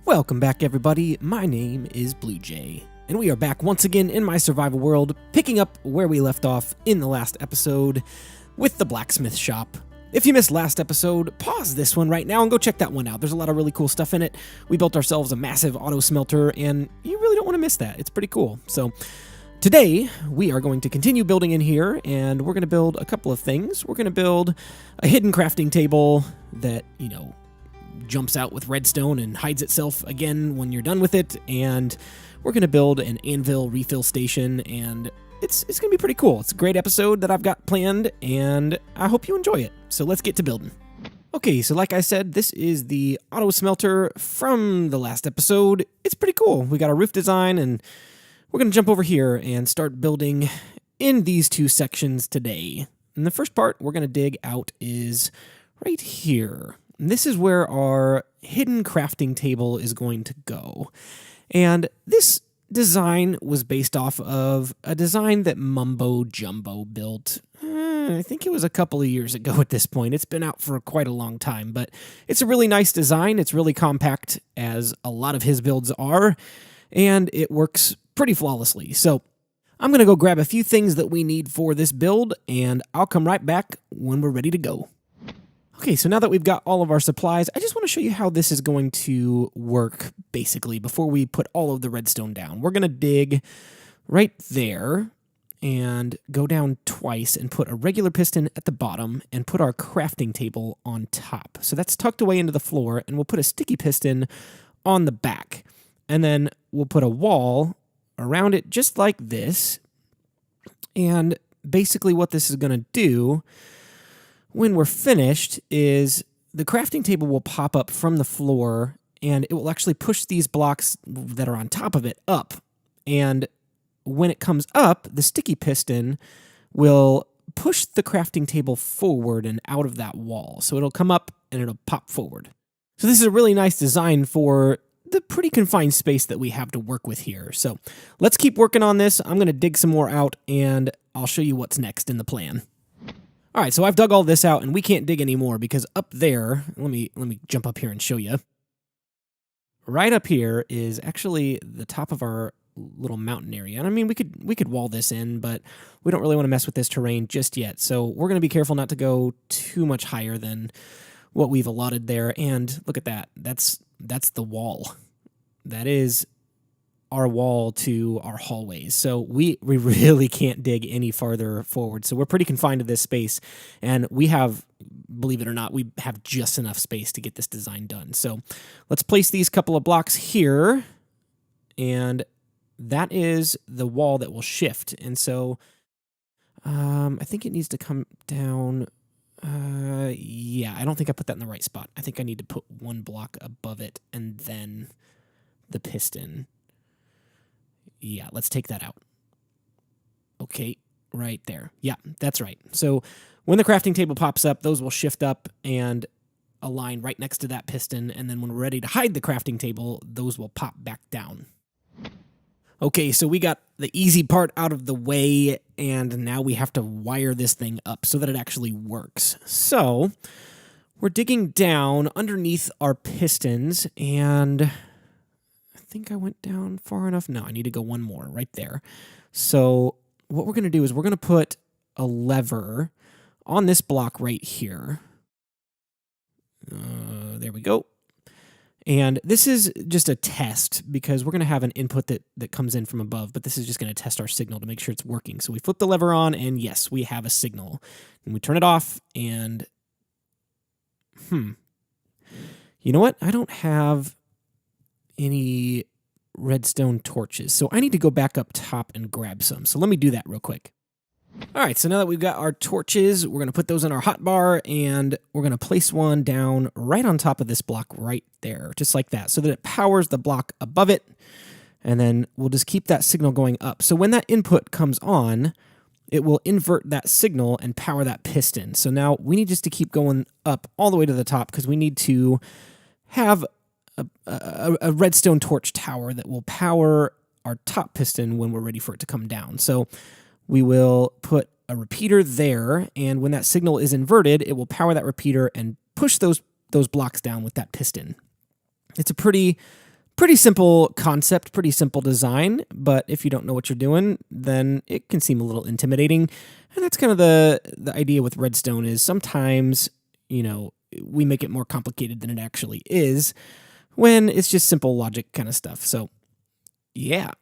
Welcome back, everybody. My name is BluJay, and we are back once again in my survival world, picking up where we left off in the last episode with the Blacksmith Shop. If you missed last episode, pause this one right now and go check that one out. There's a lot of really cool stuff in it. We built ourselves a massive auto smelter, and you really don't want to miss that. It's pretty cool. So today, we are going to continue building in here, and we're going to build a couple of things. We're going to build a hidden crafting table that, jumps out with redstone and hides itself again when you're done with it, and we're going to build an Anvil refill station, and it's going to be pretty cool. It's a great episode that I've got planned, and I hope you enjoy it. So let's get to building. Okay, so like I said, this is the auto smelter from the last episode. It's pretty cool. We got our roof design, and we're going to jump over here and start building in these two sections today. And the first part we're going to dig out is right here. And this is where our hidden crafting table is going to go. And this design was based off of a design that MumboJumbo built. I think it was a couple of years ago at this point. It's been out for quite a long time, but it's a really nice design. It's really compact, as a lot of his builds are, and it works pretty flawlessly. So I'm going to go grab a few things that we need for this build, and I'll come right back when we're ready to go. Okay, so now that we've got all of our supplies, I just want to show you how this is going to work, basically, before we put all of the redstone down. We're going to dig right there and go down twice and put a regular piston at the bottom and put our crafting table on top. So that's tucked away into the floor, and we'll put a sticky piston on the back. And then we'll put a wall around it just like this. And basically what this is going to do when we're finished is the crafting table will pop up from the floor, and it will actually push these blocks that are on top of it up. And when it comes up, the sticky piston will push the crafting table forward and out of that wall. So it'll come up and it'll pop forward. So this is a really nice design for the pretty confined space that we have to work with here. So let's keep working on this. I'm going to dig some more out, and I'll show you what's next in the plan. All right, so I've dug all this out, and we can't dig anymore because up there, let me jump up here and show you. Right up here is actually the top of our little mountain area. And I mean, we could wall this in, but we don't really want to mess with this terrain just yet. So we're going to be careful not to go too much higher than what we've allotted there. And look at that. That's the wall. That is our wall to our hallways. So we really can't dig any farther forward. So we're pretty confined to this space, and we have, believe it or not, we have just enough space to get this design done. So let's place these couple of blocks here, and that is the wall that will shift. And so I think it needs to come down. Yeah, I don't think I put that in the right spot. I think I need to put one block above it and then the piston. Yeah, let's take that out. Okay, right there. Yeah, that's right. So when the crafting table pops up, those will shift up and align right next to that piston, and then when we're ready to hide the crafting table, those will pop back down. Okay, so we got the easy part out of the way, and now we have to wire this thing up so that it actually works. So we're digging down underneath our pistons, and I think I went down far enough. No, I need to go one more right there. So what we're going to do is we're going to put a lever on this block right here. There we go. And this is just a test because we're going to have an input that comes in from above, but this is just going to test our signal to make sure it's working. So we flip the lever on, and yes, we have a signal. And we turn it off, and you know what? I don't have any redstone torches, so I need to go back up top and grab some. So let me do that real quick. All right, so now that we've got our torches, we're going to put those in our hotbar, and we're going to place one down right on top of this block right there, just like that, so that it powers the block above it, and then we'll just keep that signal going up. So when that input comes on, it will invert that signal and power that piston. So now we need just to keep going up all the way to the top because we need to have a redstone torch tower that will power our top piston when we're ready for it to come down. So we will put a repeater there, and when that signal is inverted, it will power that repeater and push those blocks down with that piston. It's a pretty Pretty simple concept, pretty simple design, but if you don't know what you're doing, then it can seem a little intimidating. And that's kind of the idea with redstone is sometimes, you know, we make it more complicated than it actually is when it's just simple logic kind of stuff. So, yeah,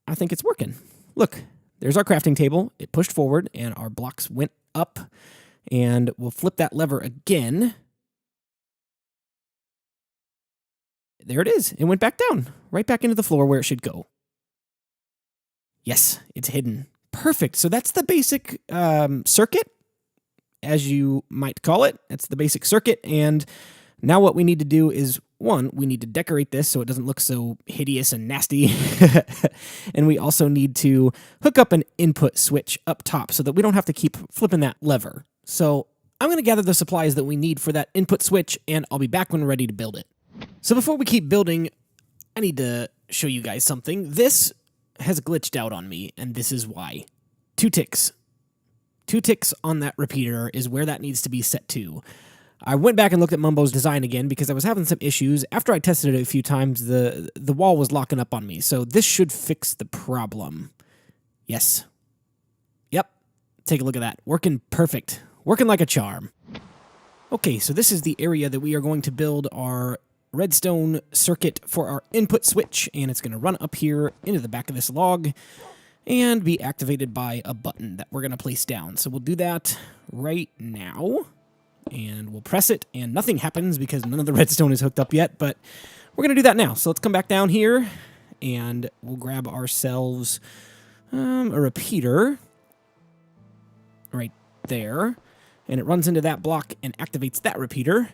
I think it's working. Look, there's our crafting table. It pushed forward and our blocks went up, and we'll flip that lever again. There it is. It went back down, right back into the floor where it should go. Yes, it's hidden. Perfect. So that's the basic circuit, as you might call it. That's the basic circuit. And now what we need to do is, one, we need to decorate this so it doesn't look so hideous and nasty. And we also need to hook up an input switch up top so that we don't have to keep flipping that lever. So I'm going to gather the supplies that we need for that input switch, and I'll be back when we're ready to build it. So before we keep building, I need to show you guys something. This has glitched out on me, and this is why. 2 ticks. 2 ticks on that repeater is where that needs to be set to. I went back and looked at Mumbo's design again because I was having some issues. After I tested it a few times, the wall was locking up on me, so this should fix the problem. Yes. Yep. Take a look at that. Working perfect. Working like a charm. Okay, so this is the area that we are going to build our redstone circuit for our input switch, and it's going to run up here into the back of this log and be activated by a button that we're going to place down. So we'll do that right now, and we'll press it, and nothing happens because none of the redstone is hooked up yet, but we're going to do that now. So let's come back down here, and we'll grab ourselves a repeater right there, and it runs into that block and activates that repeater.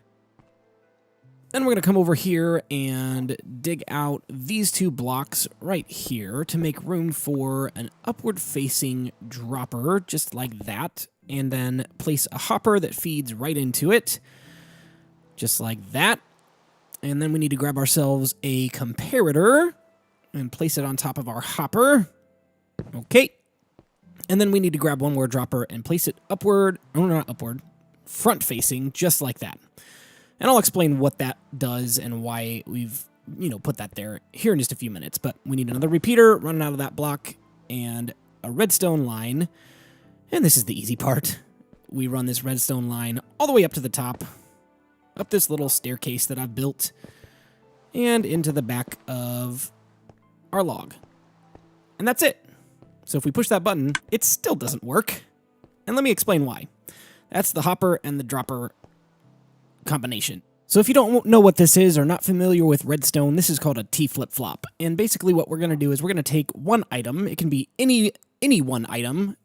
Then we're going to come over here and dig out these 2 blocks right here to make room for an upward-facing dropper, just like that, and then place a hopper that feeds right into it, just like that. And then we need to grab ourselves a comparator and place it on top of our hopper. Okay. And then we need to grab one more dropper and place it upward, oh, not upward, front-facing, just like that. And I'll explain what that does and why we've, put that there here in just a few minutes. But we need another repeater running out of that block and a redstone line. And this is the easy part. We run this redstone line all the way up to the top, up this little staircase that I've built, and into the back of our log. And that's it. So if we push that button, it still doesn't work. And let me explain why. That's the hopper and the dropper combination. So if you don't know what this is or not familiar with redstone, this is called a T-flip-flop. And basically what we're going to do is we're going to take one item. It can be any one item.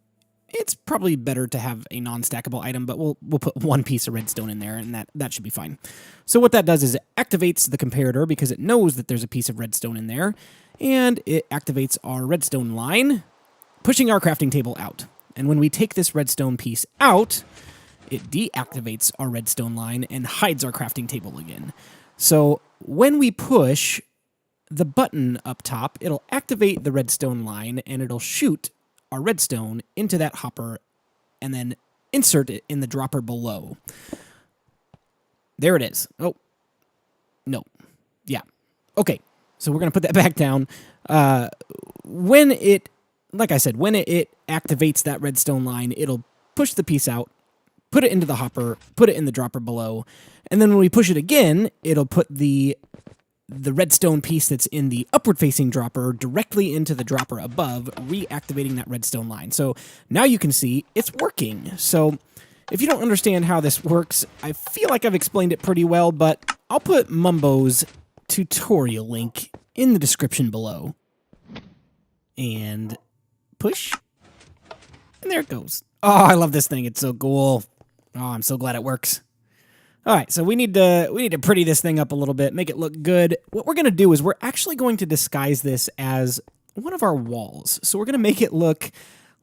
It's probably better to have a non-stackable item, but we'll put one piece of redstone in there, and that should be fine. So what that does is it activates the comparator because it knows that there's a piece of redstone in there, and it activates our redstone line, pushing our crafting table out. And when we take this redstone piece out, it deactivates our redstone line and hides our crafting table again. So when we push the button up top, it'll activate the redstone line and it'll shoot our redstone into that hopper and then insert it in the dropper below. There it is. Oh, no. Yeah. Okay. So we're going to put that back down. When it activates that redstone line, it'll push the piece out, put it into the hopper, put it in the dropper below, and then when we push it again, it'll put the redstone piece that's in the upward-facing dropper directly into the dropper above, reactivating that redstone line. So now you can see it's working. So if you don't understand how this works, I feel like I've explained it pretty well, but I'll put Mumbo's tutorial link in the description below. And push. And there it goes. Oh, I love this thing. It's so cool. Oh, I'm so glad it works. All right, so we need to pretty this thing up a little bit, make it look good. What we're going to do is we're actually going to disguise this as one of our walls. So we're going to make it look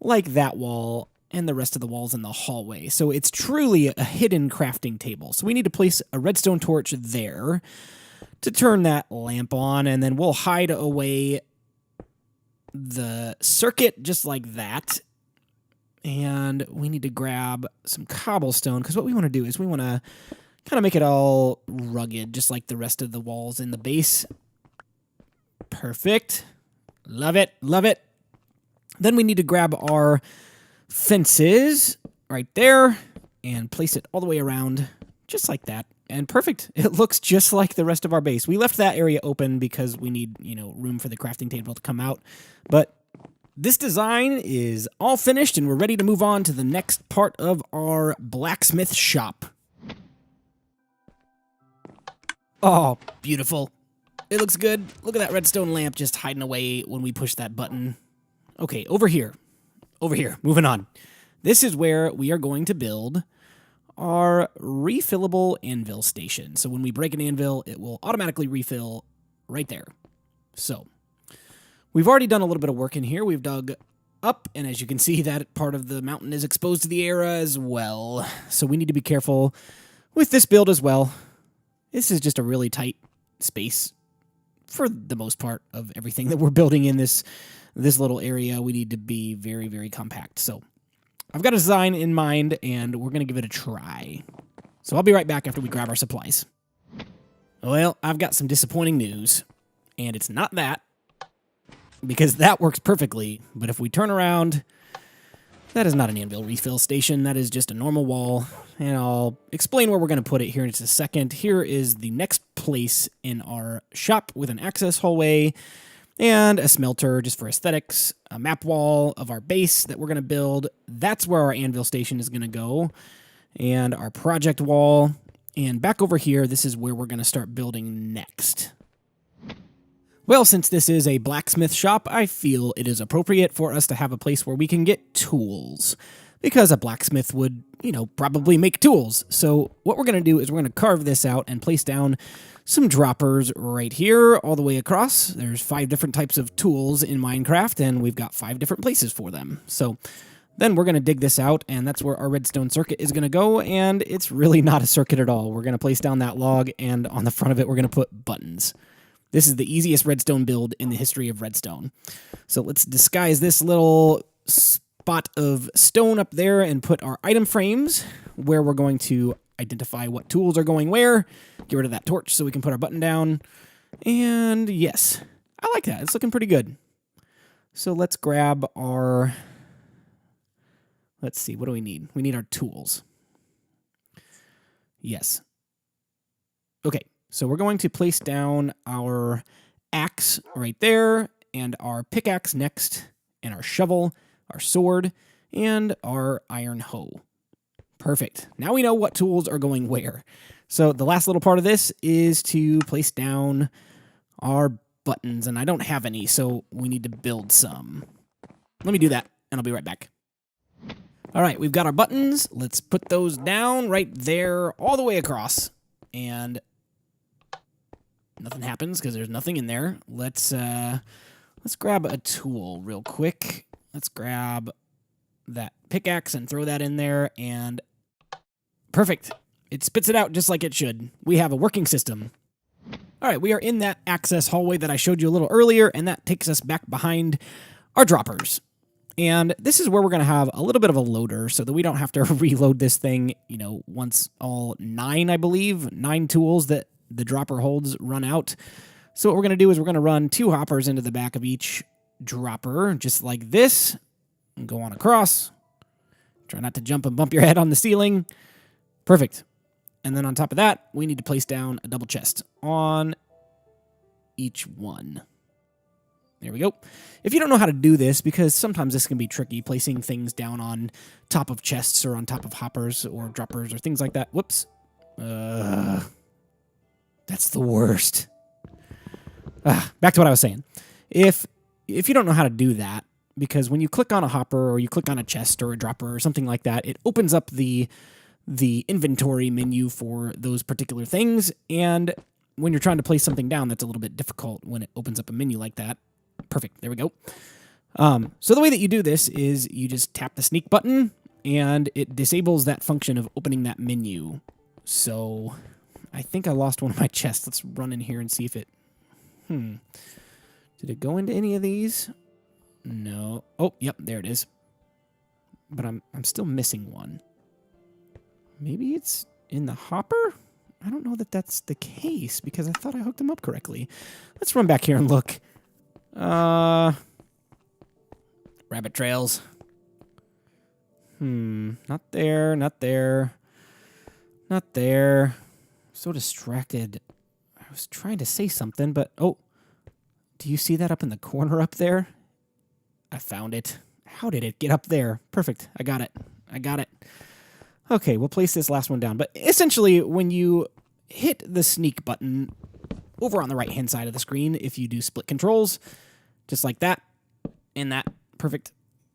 like that wall and the rest of the walls in the hallway. So it's truly a hidden crafting table. So we need to place a redstone torch there to turn that lamp on, and then we'll hide away the circuit just like that. And we need to grab some cobblestone, because what we want to do is we want to kind of make it all rugged, just like the rest of the walls in the base. Perfect. Love it. Love it. Then we need to grab our fences right there and place it all the way around just like that. And perfect. It looks just like the rest of our base. We left that area open because we need, room for the crafting table to come out. But this design is all finished and we're ready to move on to the next part of our blacksmith shop. Oh, beautiful. It looks good. Look at that redstone lamp just hiding away when we push that button. Okay, over here. Over here. Moving on. This is where we are going to build our refillable anvil station. So when we break an anvil, it will automatically refill right there. So we've already done a little bit of work in here. We've dug up, and as you can see, that part of the mountain is exposed to the air as well. So we need to be careful with this build as well. This is just a really tight space for the most part of everything that we're building in this little area. We need to be very, very compact. So I've got a design in mind, and we're going to give it a try. So I'll be right back after we grab our supplies. Well, I've got some disappointing news, and it's not that, because that works perfectly. But if we turn around, that is not an anvil refill station. That is just a normal wall, and I'll explain where we're going to put it here in just a second. Here is the next place in our shop with an access hallway and a smelter just for aesthetics, a map wall of our base that we're going to build. That's where our anvil station is going to go, and our project wall. And back over here, this is where we're going to start building next. Well, since this is a blacksmith shop, I feel it is appropriate for us to have a place where we can get tools, because a blacksmith would, probably make tools. So what we're going to do is we're going to carve this out and place down some droppers right here all the way across. There's 5 different types of tools in Minecraft, and we've got 5 different places for them. So then we're going to dig this out, and that's where our redstone circuit is going to go, and it's really not a circuit at all. We're going to place down that log, and on the front of it, we're going to put buttons. This is the easiest redstone build in the history of redstone. So let's disguise this little spot of stone up there and put our item frames where we're going to identify what tools are going where. Get rid of that torch so we can put our button down. And yes, I like that. It's looking pretty good. So let's grab our... Let's see, what do we need? We need our tools. Yes. Okay, so we're going to place down our axe right there, and our pickaxe next, and our shovel, our sword, and our iron hoe. Perfect. Now we know what tools are going where. So the last little part of this is to place down our buttons, and I don't have any, so we need to build some. Let me do that, and I'll be right back. All right, we've got our buttons. Let's put those down right there all the way across. And nothing happens because there's nothing in there. Let's grab a tool real quick. Let's grab that pickaxe and throw that in there, and perfect. It spits it out just like it should. We have a working system. All right, we are in that access hallway that I showed you a little earlier, and that takes us back behind our droppers. And this is where we're going to have a little bit of a loader so that we don't have to reload this thing, once all 9, I believe, 9 tools that the dropper holds run out. So what we're going to do is we're going to run 2 hoppers into the back of each dropper, just like this, and go on across. Try not to jump and bump your head on the ceiling. Perfect. And then on top of that, we need to place down a double chest on each one. There we go. If you don't know how to do this, because sometimes this can be tricky, placing things down on top of chests or on top of hoppers or droppers or things like that. Whoops. That's the worst. Back to what I was saying. If you don't know how to do that, because when you click on a hopper or you click on a chest or a dropper or something like that, it opens up the inventory menu for those particular things, and when you're trying to place something down, that's a little bit difficult when it opens up a menu like that. Perfect. There we go. So the way that you do this is you just tap the sneak button, and it disables that function of opening that menu. So I think I lost one of my chests. Let's run in here and see if it... Did it go into any of these? No. Oh, yep, there it is. But I'm still missing one. Maybe it's in the hopper? I don't know that that's the case, because I thought I hooked them up correctly. Let's run back here and look. Rabbit trails. Not there, not there. Not there. So distracted. I was trying to say something, but... Oh, do you see that up in the corner up there? I found it. How did it get up there? Perfect. I got it. I got it. Okay, we'll place this last one down. But essentially, when you hit the sneak button over on the right-hand side of the screen, if you do split controls, just like that, and that, perfect,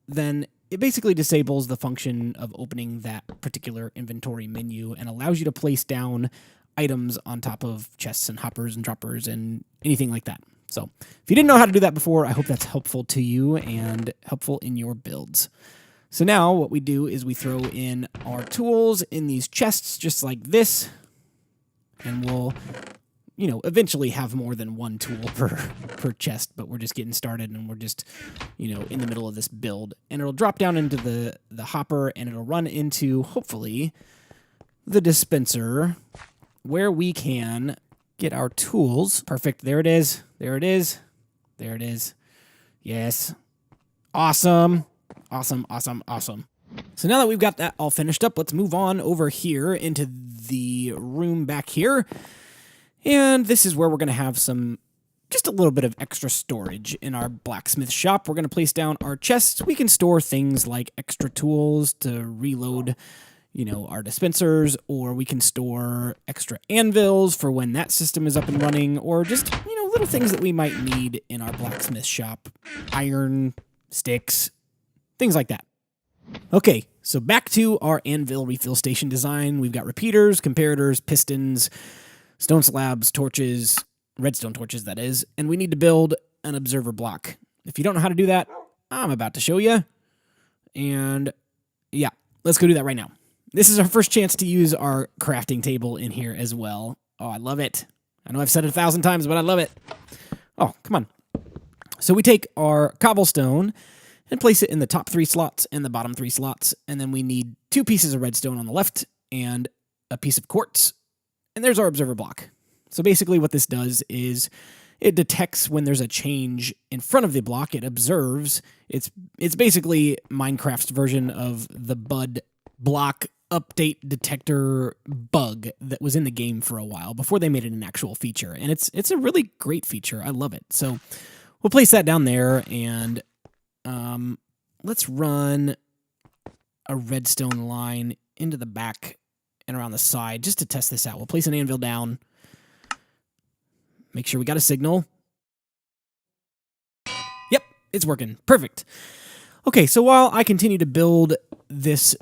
then it basically disables the function of opening that particular inventory menu and allows you to place down items on top of chests and hoppers and droppers and anything like that. So if you didn't know how to do that before, I hope that's helpful to you and helpful in your builds. So now what we do is we throw in our tools in these chests just like this, and we'll, eventually have more than one tool per chest, but we're just getting started and we're just, in the middle of this build. And it'll drop down into the hopper and it'll run into, hopefully, the dispenser where we can get our tools. Perfect. There it is. There it is. There it is. Yes. Awesome. Awesome, awesome, awesome. So now that we've got that all finished up, let's move on over here into the room back here. And this is where we're going to have just a little bit of extra storage in our blacksmith shop. We're going to place down our chests. We can store things like extra tools to reload, our dispensers, or we can store extra anvils for when that system is up and running, or just, little things that we might need in our blacksmith shop. Iron, sticks, things like that. Okay, so back to our anvil refill station design. We've got repeaters, comparators, pistons, stone slabs, torches, redstone torches, that is, and we need to build an observer block. If you don't know how to do that, I'm about to show you. And yeah, let's go do that right now. This is our first chance to use our crafting table in here as well. Oh, I love it. I know I've said it 1,000 times, but I love it. Oh, come on. So we take our cobblestone and place it in the top 3 slots and the bottom 3 slots, and then we need 2 pieces of redstone on the left and a piece of quartz. And there's our observer block. So basically what this does is it detects when there's a change in front of the block. It observes. It's basically Minecraft's version of the Bud block update detector bug that was in the game for a while before they made it an actual feature. And it's a really great feature. I love it. So we'll place that down there, and let's run a redstone line into the back and around the side just to test this out. We'll place an anvil down. Make sure we got a signal. Yep, it's working. Perfect. Okay, so while I continue to build this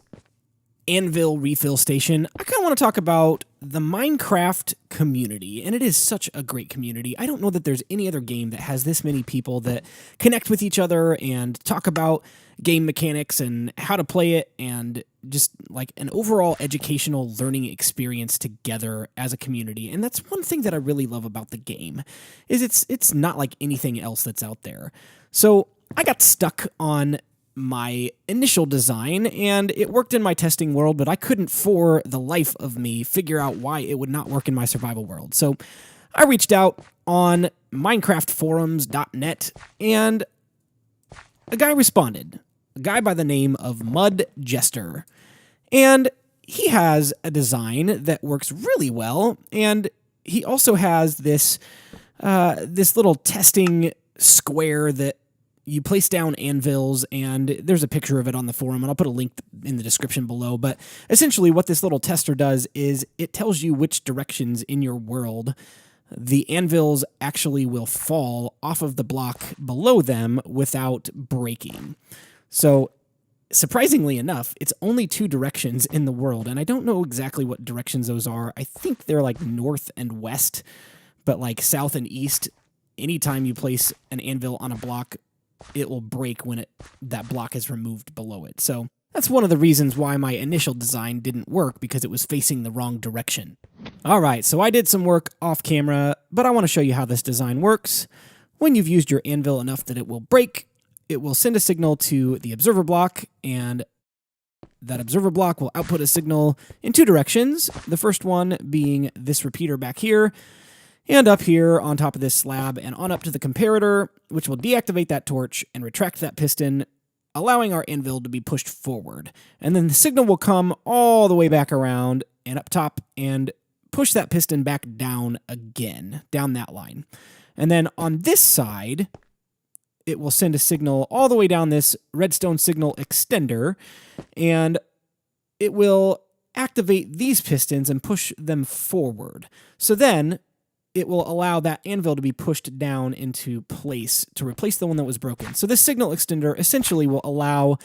anvil refill station, I kind of want to talk about the Minecraft community, and it is such a great community. I don't know that there's any other game that has this many people that connect with each other and talk about game mechanics and how to play it, and just like an overall educational learning experience together as a community. And that's one thing that I really love about the game, is it's not like anything else that's out there. So I got stuck on my initial design, and it worked in my testing world, but I couldn't for the life of me figure out why it would not work in my survival world. So I reached out on minecraftforums.net, and a guy responded, a guy by the name of MuddJester, and he has a design that works really well, and he also has this little testing square that you place down anvils, and there's a picture of it on the forum, and I'll put a link in the description below. But essentially what this little tester does is it tells you which directions in your world the anvils actually will fall off of the block below them without breaking. So surprisingly enough, it's only 2 directions in the world, and I don't know exactly what directions those are. I think they're like north and west, but like south and east, anytime you place an anvil on a block, it will break when that block is removed below it. So that's one of the reasons why my initial design didn't work, because it was facing the wrong direction. All right, so I did some work off camera, but I want to show you how this design works. When you've used your anvil enough that it will break, it will send a signal to the observer block, and that observer block will output a signal in 2 directions. The first one being this repeater back here, And up here on top of this slab and on up to the comparator, which will deactivate that torch and retract that piston, allowing our anvil to be pushed forward. And then the signal will come all the way back around and up top and push that piston back down again, down that line. And then on this side, it will send a signal all the way down this redstone signal extender, and it will activate these pistons and push them forward. So then it will allow that anvil to be pushed down into place to replace the one that was broken. So this signal extender essentially will allow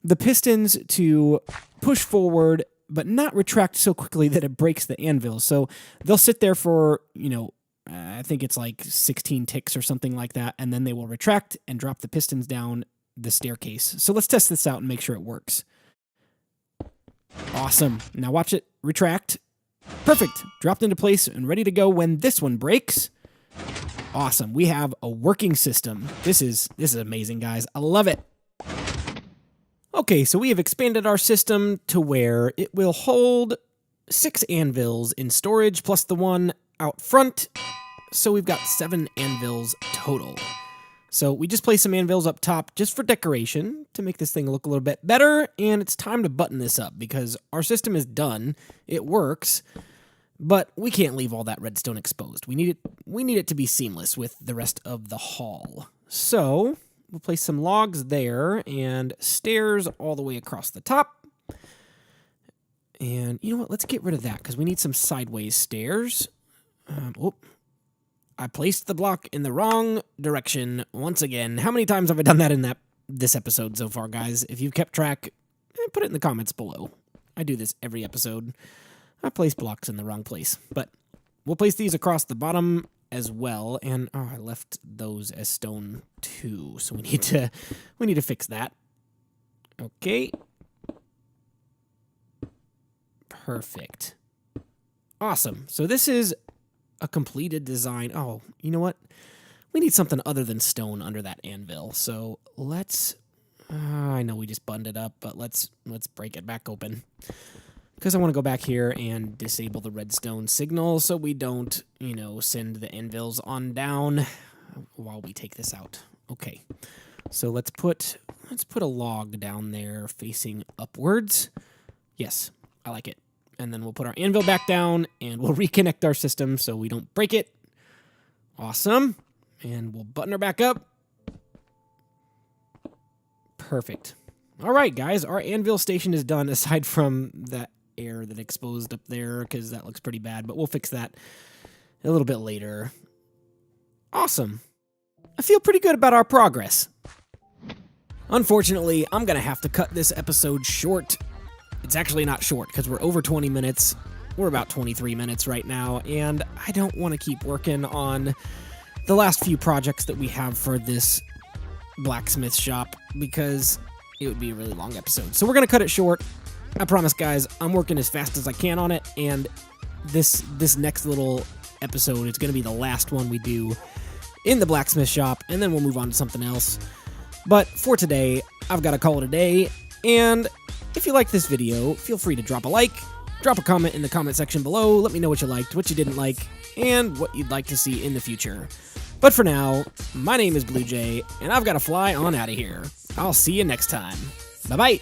the pistons to push forward but not retract so quickly that it breaks the anvil. So they'll sit there for, I think it's like 16 ticks or something like that, and then they will retract and drop the pistons down the staircase. So let's test this out and make sure it works. Awesome. Now watch it retract. Perfect. Dropped into place and ready to go when this one breaks. Awesome. We have a working system. This is amazing, guys. I love it. Okay, so we have expanded our system to where it will hold 6 anvils in storage plus the one out front. So we've got 7 anvils total. So we just placed some anvils up top just for decoration to make this thing look a little bit better, and it's time to button this up because our system is done. It works, but we can't leave all that redstone exposed. We need it to be seamless with the rest of the hall. So we'll place some logs there and stairs all the way across the top. And you know what? Let's get rid of that because we need some sideways stairs. I placed the block in the wrong direction once again. How many times have I done that in this episode so far, guys? If you've kept track, put it in the comments below. I do this every episode. I place blocks in the wrong place. But we'll place these across the bottom as well. And I left those as stone too. So we need to fix that. Okay. Perfect. Awesome. So this is a completed design. Oh, you know what? We need something other than stone under that anvil. So let's, I know we just buttoned it up, but let's break it back open. Because I want to go back here and disable the redstone signal so we don't, send the anvils on down while we take this out. Okay. So let's put a log down there facing upwards. Yes, I like it. And then we'll put our anvil back down, and we'll reconnect our system so we don't break it. Awesome. And we'll button her back up. Perfect. All right, guys. Our anvil station is done, aside from that air that exposed up there, because that looks pretty bad. But we'll fix that a little bit later. Awesome. I feel pretty good about our progress. Unfortunately, I'm going to have to cut this episode short. It's actually not short because we're over 20 minutes. We're about 23 minutes right now, and I don't want to keep working on the last few projects that we have for this blacksmith shop because it would be a really long episode. So we're going to cut it short. I promise, guys, I'm working as fast as I can on it, and this next little episode is going to be the last one we do in the blacksmith shop, and then we'll move on to something else. But for today, I've got to call it a day, and if you liked this video, feel free to drop a like, drop a comment in the comment section below, let me know what you liked, what you didn't like, and what you'd like to see in the future. But for now, my name is BluJay, and I've got to fly on out of here. I'll see you next time. Bye-bye!